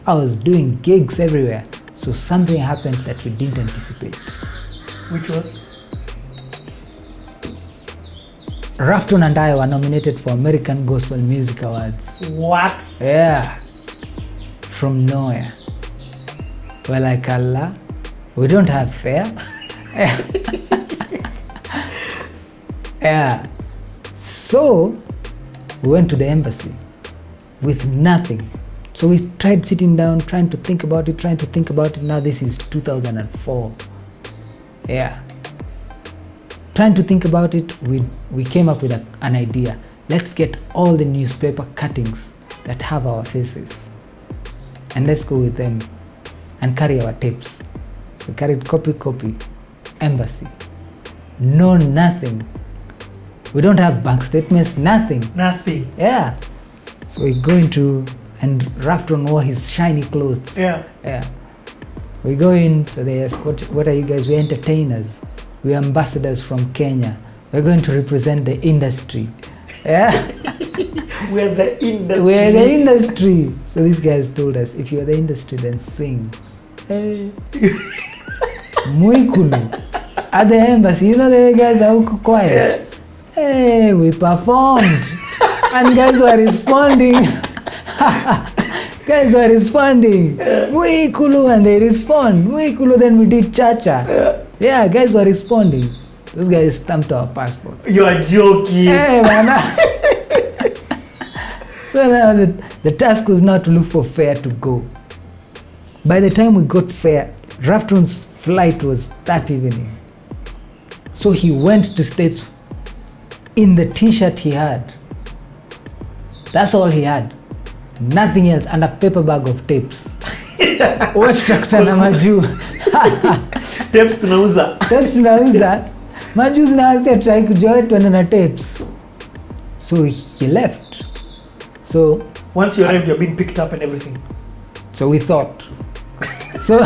I was doing gigs everywhere. So something happened that we didn't anticipate. Which was? Rafton and I were nominated for American Gospel Music Awards. What? Yeah. From nowhere. We're like, Allah, we don't have fare. Yeah. So we went to the embassy with nothing. So we tried sitting down, trying to think about it. Now this is 2004. Yeah. Trying to think about it, we came up with an idea. Let's get all the newspaper cuttings that have our faces, and let's go with them and carry our tapes. We carried copy, embassy. No, nothing. We don't have bank statements, nothing. Nothing. Yeah. So we go into, and Rafton wore his shiny clothes. Yeah. Yeah. We go in, so they ask, what are you guys? We're entertainers. We're ambassadors from Kenya. We're going to represent the industry. Yeah. We're the industry. We're the industry. So these guys told us, if you're the industry, then sing. Hey. Muikulu. At the embassy, you know the guys are quiet. Hey, we performed. And guys were responding. Muikulu, and they respond. Muikulu, then we did cha-cha. Yeah, guys were responding. Those guys stamped our passports. You are joking. Hey, man. So now the task was now to look for fare to go. By the time we got fare, Rafton's flight was that evening. So he went to States in the t-shirt he had. That's all he had. Nothing else, and a paper bag of tapes. Tractor na majuu. Tapes tunauza. Majuu zinaanza try kujua tuende na tapes. So he left. So once you arrived, you're being picked up and everything. So we thought. So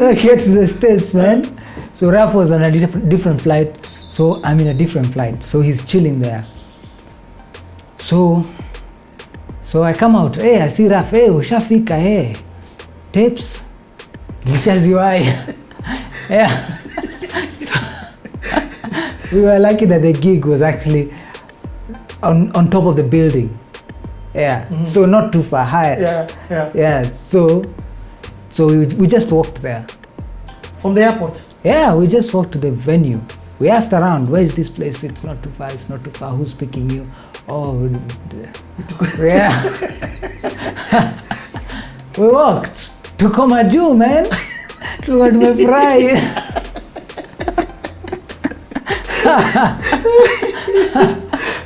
I get to the States, man. So Raf was on a different flight. So I'm in a different flight. So he's chilling there. So I come out. Hey, I see Raf. Hey, ushafika. Hey, tapes. Nishaziwai. Yeah. So we were lucky that the gig was actually on top of the building. Yeah. Mm-hmm. So not too far high. Yeah. So we just walked there. From the airport? Yeah, we just walked to the venue. We asked around, where is this place? It's not too far. Who's picking you? Oh, yeah. We walked. Tuko majuu, man. Tuko tumefurahi.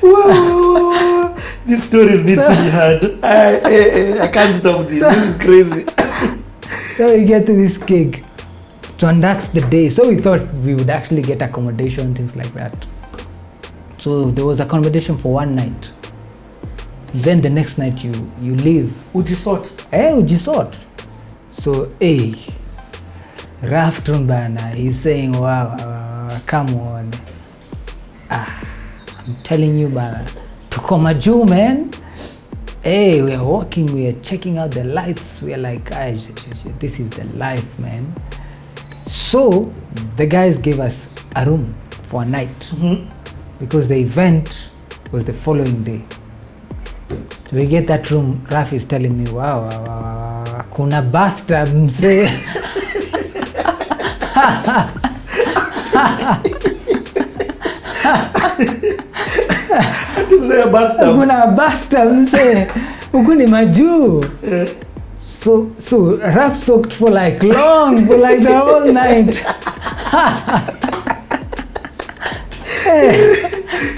Whoa. These stories need to be heard. I can't stop this. This is crazy. So we get to this gig. So and that's the day. So we thought we would actually get accommodation, things like that. So there was accommodation for one night. Then the next night you leave. Ujisort. Ujisort. So Rafton bana, he's saying, wow, come on. I'm telling you bana, tuko majuu, man. Hey, we are walking, we are checking out the lights. We are like, this is the life, man. So the guys gave us a room for a night. Mm-hmm. Because the event was the following day. So we get that room. Raf is telling me, wow, kuna bathtub mse. Kuna bathtub mse. Huku ni majuu. So Raf soaked for like the whole night.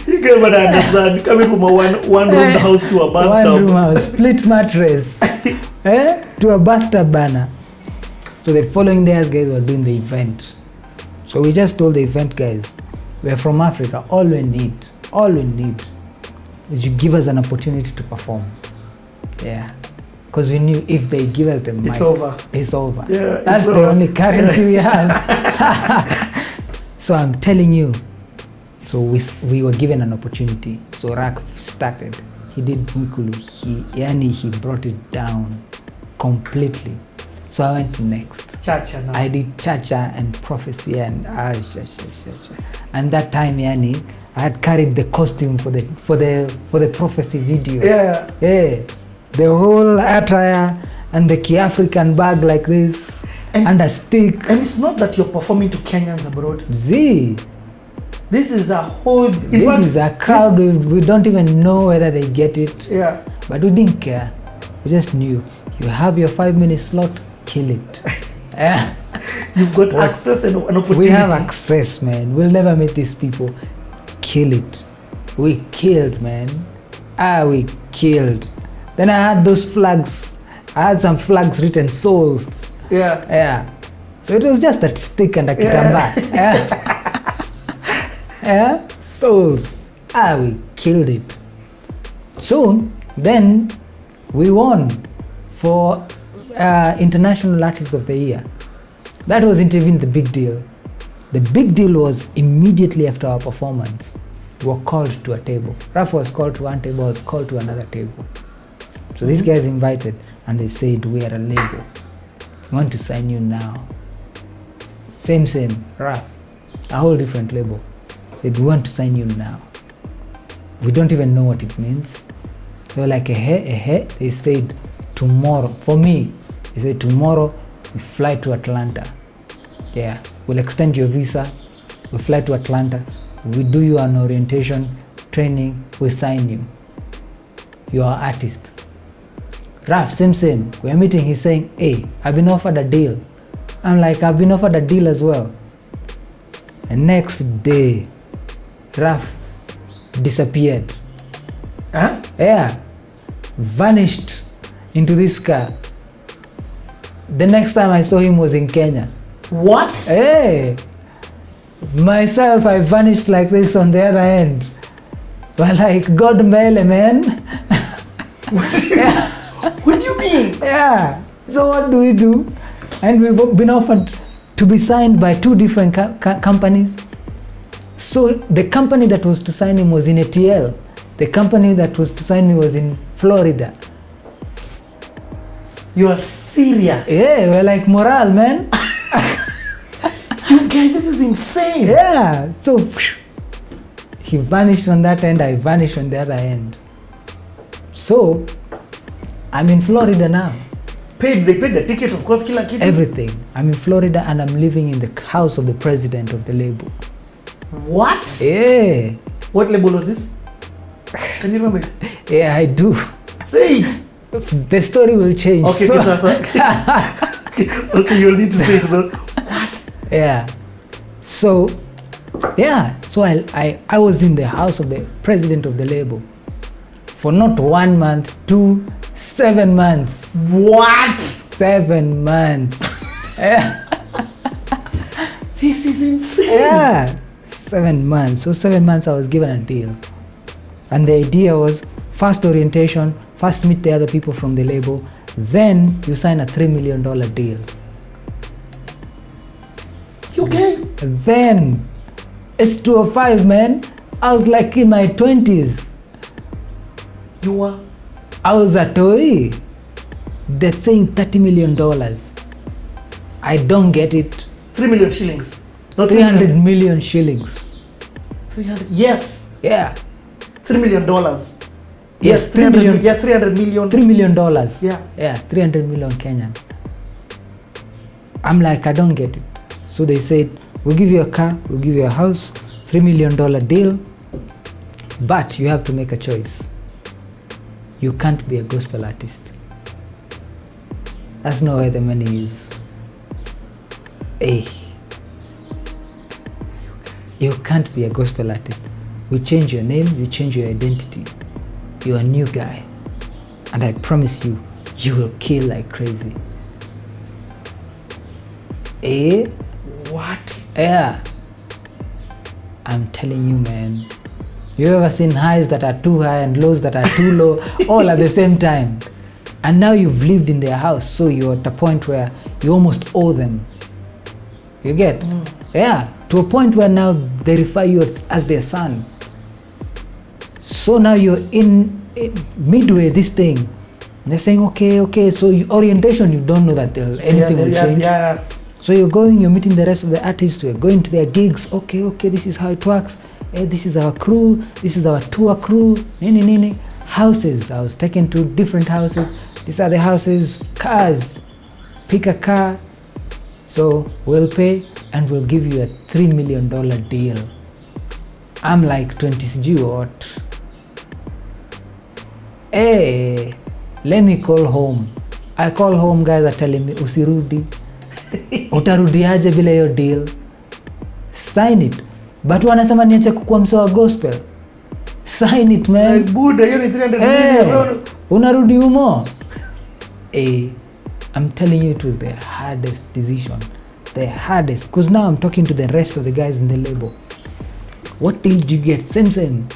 You can understand, coming from a one-room house to a bathtub. One-room house, split mattress. To a bathtub bana. So the following day, as guys were doing the event. So we just told the event guys, we're from Africa. All we need is you give us an opportunity to perform. Yeah. Because we knew if they give us the mic, it's over. It's over. Yeah, that's the only currency we have. So I'm telling you. So we were given an opportunity. So Rak started. He did Mwikulu. He brought it down completely. So I went next. Chacha now. I did Chacha and prophecy and and that time I had carried the costume for the prophecy video. Yeah. Yeah. The whole attire and the African bag like this and a stick. And it's not that you're performing to Kenyans abroad. Z. This is a whole... This is a crowd. We don't even know whether they get it. Yeah. But we didn't care. We just knew. You have your 5-minute slot, kill it. You've got access and an opportunity. We have access, man. We'll never meet these people. Kill it. We killed, man. We killed. Then I had those flags. I had some flags written souls. Yeah. Yeah. So it was just a stick and a kitamba. Yeah. Yeah. Souls. We killed it. So then we won for International Artist of the Year. That wasn't even the big deal. The big deal was immediately after our performance, we were called to a table. Raf was called to one table, I was called to another table. So these guys invited and they said, we are a label. We want to sign you now. Same, Raf, a whole different label. Said, we want to sign you now. We don't even know what it means. They were like, They said, tomorrow. For me, they said, tomorrow we fly to Atlanta. Yeah, we'll extend your visa. We'll fly to Atlanta. We do you an orientation training. We sign you. You are an artist. Raf, same. We're meeting. He's saying, hey, I've been offered a deal. I'm like, I've been offered a deal as well. And next day, Raf disappeared. Huh? Yeah. Vanished into this car. The next time I saw him was in Kenya. What? Hey. Myself, I vanished like this on the other end. But like, God mele, man. What do you mean? Yeah. So what do we do? And we've been offered to be signed by 2 different companies. So the company that was to sign him was in ATL. The company that was to sign me was in Florida. You are serious? Yeah, we're like morale, man. You guys, this is insane. Yeah. So he vanished on that end, I vanished on the other end. So I'm in Florida now. They paid the ticket, of course, kila kitu. Everything. I'm in Florida and I'm living in the house of the president of the label. What? Yeah. What label was this? Can you remember it? Yeah, I do. Say it. The story will change. Okay, so. Okay, you'll need to say it though. What? Yeah. So I was in the house of the president of the label for not 1 month, 7 months. What? 7 months. Yeah. This is insane. Yeah. 7 months. So 7 months I was given a deal. And the idea was first orientation, first meet the other people from the label, then you sign a $3 million deal. You okay? Then it's 205, man. I was like in my 20s. You were? I was a toy. They're saying $30 million. I don't get it. 3 million shillings. Not 300 million shillings. 300? Yes. Yeah. $3 million. Yes, 3 million. Yeah, 300 million. $3 million. Yeah. Yeah, 300 million Kenyan. I'm like, I don't get it. So they said, we'll give you a car, we'll give you a house, $3 million deal, but you have to make a choice. You can't be a gospel artist. That's not where the money is. Hey. You can't be a gospel artist. You change your name, you change your identity. You're a new guy. And I promise you, you will kill like crazy. Eh? What? Yeah. I'm telling you, man. You ever seen highs that are too high and lows that are too low, all at the same time? And now you've lived in their house, so you're at a point where you almost owe them. You get? Yeah. to a point where now they refer you as their son. So now you're in midway this thing. They're saying, okay, so orientation, you don't know that anything will change. Yeah. So you're meeting the rest of the artists, we're going to their gigs. Okay, this is how it works. This is our crew, this is our tour crew. Nini. Houses, I was taken to different houses. These are the houses, cars. Pick a car. So we'll pay and we'll give you a $3 million deal. I'm like 20 sijui what. Hey, let me call home. I call home, guys are telling me, usirudi. Utarudiaje bila hiyo deal? Sign it. But wanasema niache kukuwa msee wa gospel. Sign it, man. Like Buddha, you need 300 million. Unarudi humo. I'm telling you, it was the hardest decision. The hardest. Because now I'm talking to the rest of the guys in the label. What deal did you get? Same.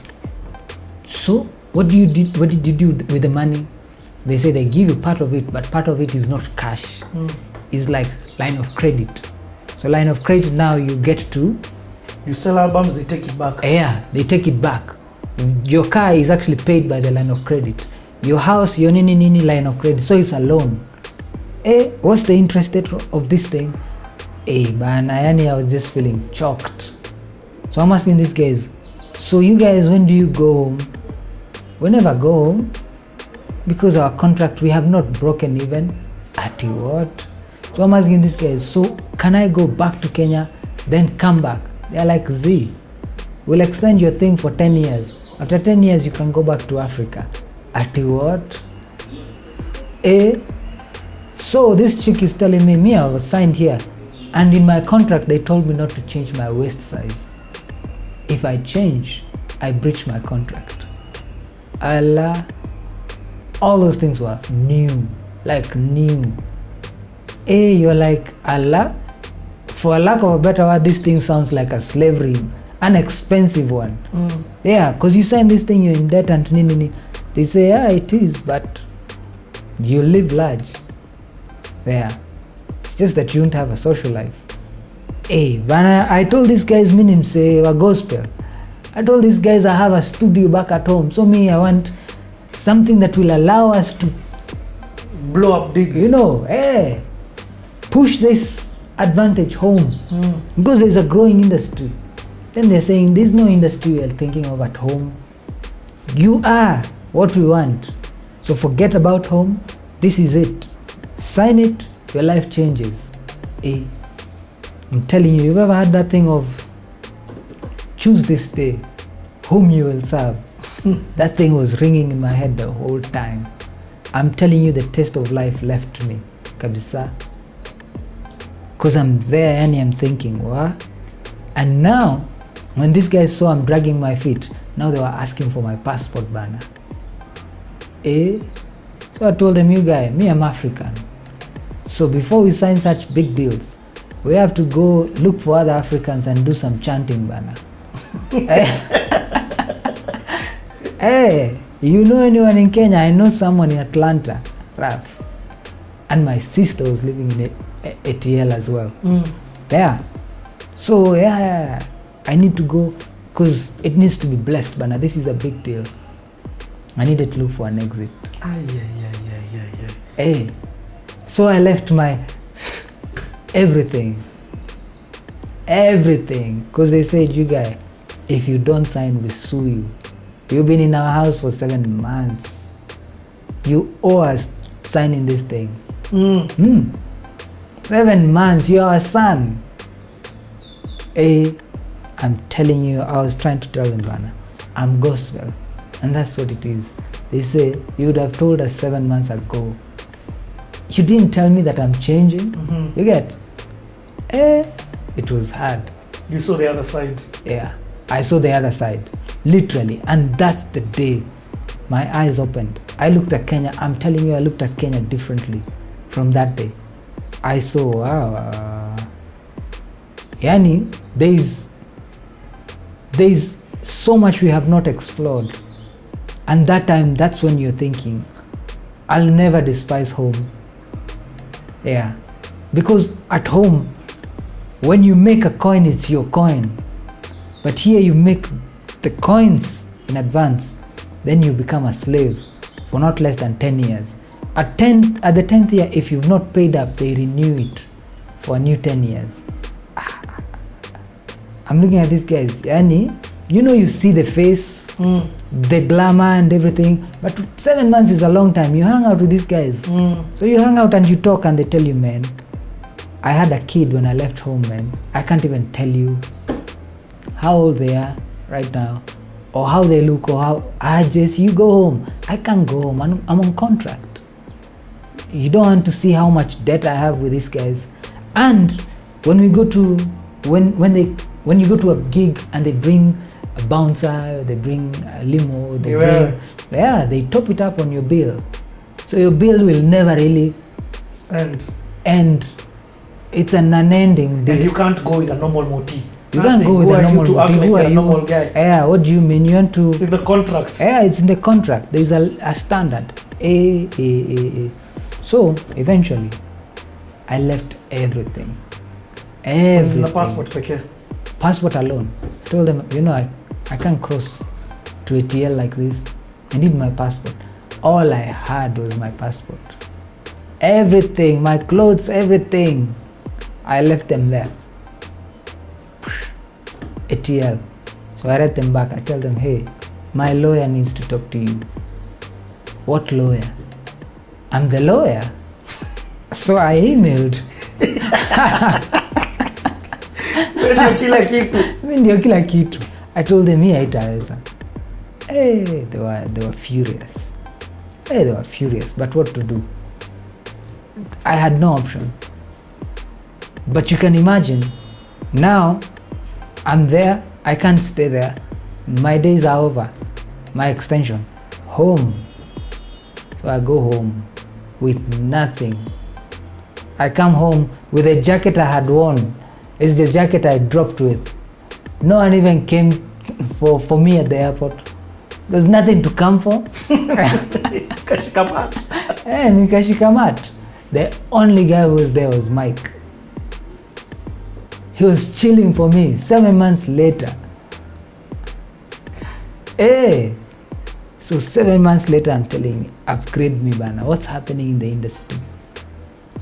So, what did you do with the money? They say they give you part of it, but part of it is not cash. It's like line of credit. So line of credit, now you get to... You sell albums, they take it back. Yeah, they take it back. Your car is actually paid by the line of credit. Your house, your nini line of credit. So it's a loan. What's the interest rate of this thing? Bana, yani I was just feeling choked. So I'm asking these guys, so you guys, when do you go home? We never go home. Because our contract, we have not broken even. Ati what? So I'm asking these guys, so can I go back to Kenya, then come back? They're like, Z, we'll extend your thing for 10 years. After 10 years, you can go back to Africa. Ati what? So this chick is telling me, I was signed here. And in my contract, they told me not to change my waist size. If I change, I breach my contract. Allah, all those things were new, like new. You're like, Allah, for a lack of a better word, this thing sounds like a slavery, an expensive one. Yeah, because you sign this thing, you're in debt and nini. They say, yeah, it is, but you live large. Yeah, it's just that you don't have a social life. When I told these guys, minim say, a gospel. I told these guys I have a studio back at home. So I want something that will allow us to blow up digs. Push this advantage home. Because there's a growing industry. Then they're saying there's no industry we're thinking of at home. You are what we want. So forget about home. This is it. Sign it, your life changes. I'm telling you, you've ever had that thing of choose this day whom you will serve? That thing was ringing in my head the whole time. I'm telling you, the taste of life left me. Kabisa. Because I'm there and I'm thinking, what? And now, when these guys saw I'm dragging my feet, now they were asking for my passport banner. So I told them, you guys, me, I'm African. So before we sign such big deals, we have to go look for other Africans and do some chanting banner. You know anyone in Kenya? I know someone in Atlanta, Raf. And my sister was living in ATL as well. Yeah. So I need to go because it needs to be blessed, banner. This is a big deal. I needed to look for an exit. So I left my everything, because they said, you guys, if you don't sign, we sue you. You've been in our house for 7 months. You owe us signing this thing. 7 months, you're our son. I'm telling you, I was trying to tell them, Bana, I'm gospel. And that's what it is. They say, you would have told us 7 months ago. You didn't tell me that I'm changing. You get? It was hard. You saw the other side. Yeah, I saw the other side, literally. And that's the day my eyes opened. I looked at Kenya. I'm telling you, I looked at Kenya differently from that day. I saw, wow, yani, there's so much we have not explored. And that time, that's when you're thinking, I'll never despise home. Yeah, because at home, When you make a coin, it's your coin. But here you make the coins in advance, then you become a slave for not less than 10 years. At the 10th year, if you've not paid up, they renew it for a new 10 years. I'm looking at these guys, yani, you see the face, the glamour and everything, but 7 months is a long time. You hang out with these guys. So you hang out and you talk and they tell you, man, I had a kid when I left home, man. I can't even tell you how old they are right now, or how they look, or how, just you go home. I can't go home, I'm on contract. You don't want to see how much debt I have with these guys. And when we go to, when you go to a gig and they bring a bouncer, they bring a limo, they top it up on your bill. So your bill will never really end. It's an unending deal. And you can't go with a normal moti. You can't go with a normal moti. Who are you? Normal guy. Yeah, what do you mean? You want to... It's in the contract. Yeah, it's in the contract. There's a standard. So, eventually, I left everything. Everything. The passport peke. Passport alone. I told them, I can't cross to ATL like this. I need my passport. All I had was my passport. Everything, my clothes, everything. I left them there. ATL. So I write them back. I tell them, hey, my lawyer needs to talk to you. What lawyer? I'm the lawyer. So I emailed. Ndio kila kitu. I told them, hii haitaweza. Hey, they were furious. Hey, they were furious. But what to do? I had no option. But you can imagine, now I'm there, I can't stay there. My days are over. My extension. Home. So I go home with nothing. I come home with a jacket I had worn. It's the jacket I dropped with. No one even came for me at the airport. There's nothing to come for. Nikashikamat. The only guy who was there was Mike. He was chilling for me 7 months later. Hey, so 7 months later, I'm telling me, upgrade me, bana. What's happening in the industry?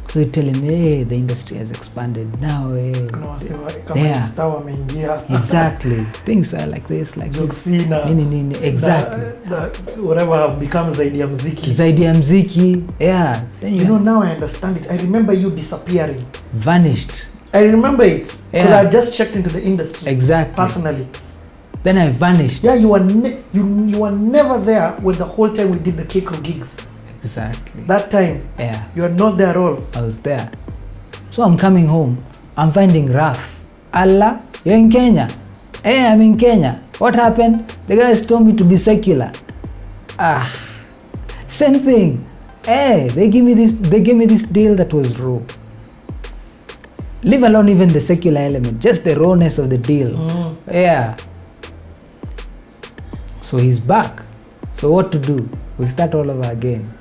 So you're telling me, hey, the industry has expanded now. Hey, exactly. Things are like this, like this. Exactly. Whatever have become zaidi ya mziki. Zaidi ya mziki, yeah. Then now I understand it. I remember you disappearing. Vanished. I remember it because I just checked into the industry. Exactly. Personally. Then I vanished. Yeah, you were never there when the whole time we did the K-Crew gigs. Exactly. That time. Yeah. You are not there at all. I was there. So I'm coming home. I'm finding rough. Allah, you're in Kenya. Hey, I'm in Kenya. What happened? The guys told me to be secular. Same thing. Hey, they gave me this deal that was raw. Leave alone even the secular element, just the rawness of the deal. Yeah. So he's back. So what to do? We start all over again.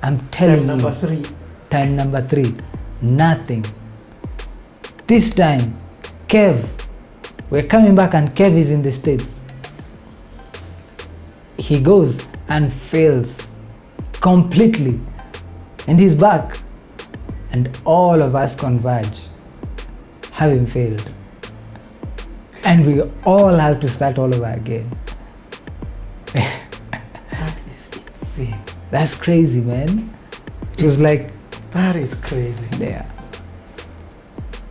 I'm telling you. Time number 3. Nothing. This time, Kev. We're coming back and Kev is in the States. He goes and fails completely. And he's back. And all of us converge, having failed. And we all have to start all over again. That is insane. That's crazy, man. It was like... That is crazy. Yeah.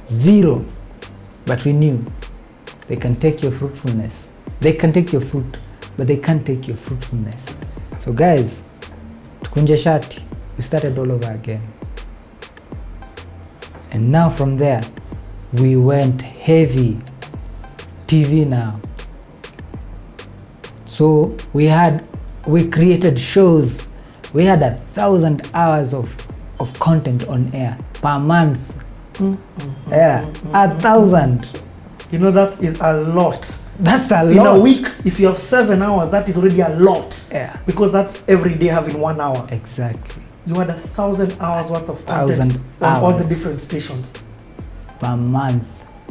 0. But we knew they can take your fruitfulness. They can take your fruit, but they can't take your fruitfulness. So guys, tukunje shati, we started all over again. And now from there, we went heavy. TV now. So we created shows. We had 1,000 hours of content on air per month. Yeah, 1,000. You know, that is a lot. That's a lot. In a week, if you have 7 hours, that is already a lot. Yeah. Because that's every day having 1 hour. Exactly. You had 1,000 hours worth of content on all the different stations. per month.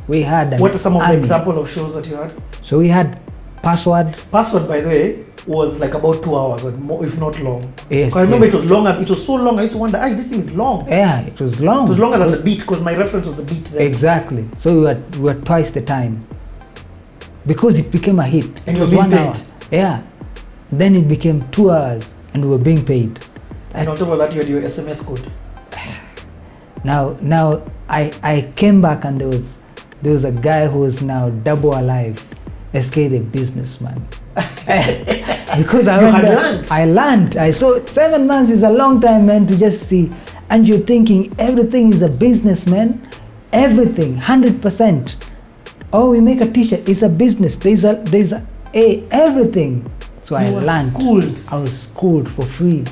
We had What are some of the army. example of shows that you had? So we had Password. Password, by the way, was like about 2 hours or more, if not long. Yes, I remember yes. it was long, and it was so long. I used to wonder, this thing is long. Yeah, it was long. It was longer than the beat, because my reference was the beat there. Exactly. So we were twice the time. Because it became a hit. And It you was were 1 being hour. paid. Yeah. Then it became 2 hours and we were being paid. And on top of that, you had your SMS code. Now I came back and there was a guy who is now double alive, SK the businessman. Because I You went had there, learned. I learned. I saw 7 months is a long time, man, to just see. And you're thinking everything is a business, man. Everything, 100%. Oh, we make a t-shirt, it's a business. There's a everything. So I You were learned. schooled. I was schooled for free.